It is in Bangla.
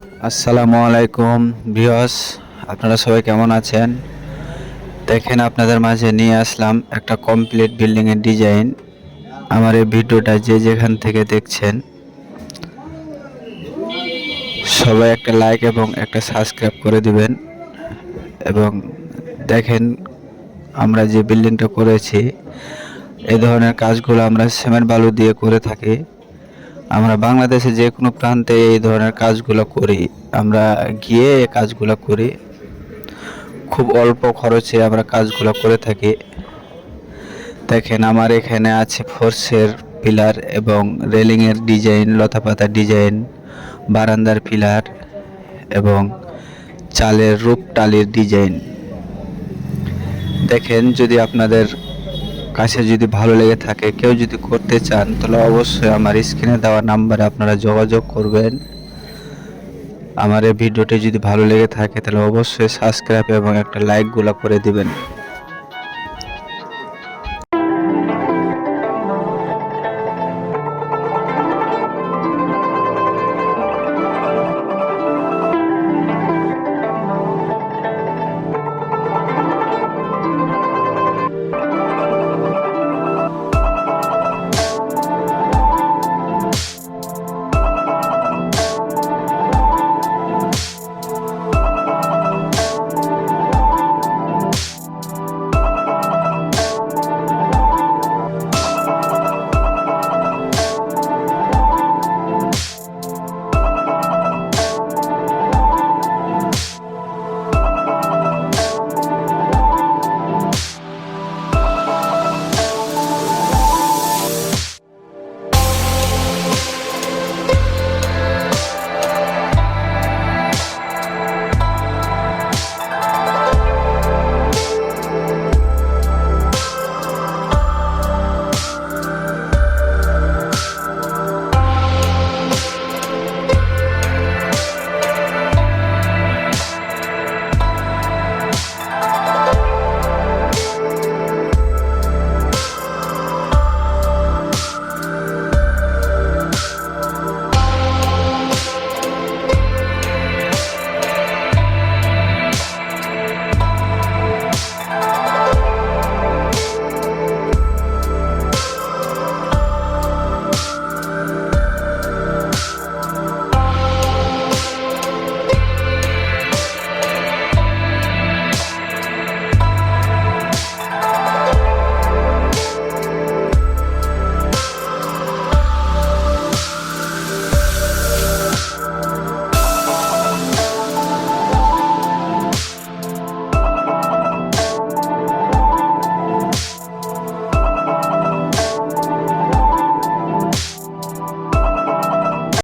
আসসালামু আলাইকুম ভিউয়ার্স, আপনারা সবাই কেমন আছেন? দেখেন, আপনাদের মাঝে নিয়ে আসলাম একটা কমপ্লিট বিল্ডিং এর ডিজাইন। আমার এই ভিডিওটা যে যেখান থেকে দেখছেন সবাই একটা লাইক এবং একটা সাবস্ক্রাইব করে দিবেন। এবং দেখেন, আমরা যে বিল্ডিংটা করেছি এই ধরনের কাজগুলো আমরা সিমেন্ট বালু দিয়ে করে থাকি। আমরা বাংলাদেশে যে কোনো প্রান্তে এই ধরনের কাজগুলো করি। আমরা গিয়ে এই কাজগুলো করি, খুব অল্প খরচে আমরা কাজগুলো করে থাকি। দেখেন, আমার এখানে আছে ফোর্সের পিলার এবং রেলিংয়ের ডিজাইন, লতাপাতার ডিজাইন, বারান্দার পিলার এবং চালের রূপ টালির ডিজাইন। দেখেন, যদি আপনাদের কাছে যদি ভালো লেগে থাকে, কেউ যদি করতে চান, তাহলে অবশ্যই আমার স্ক্রিনে দেওয়া নাম্বারে আপনারা যোগাযোগ করবেন। আমার এই ভিডিওটি যদি ভালো লেগে থাকে তাহলে অবশ্যই সাবস্ক্রাইব এবং একটা লাইকগুলো করে দিবেন।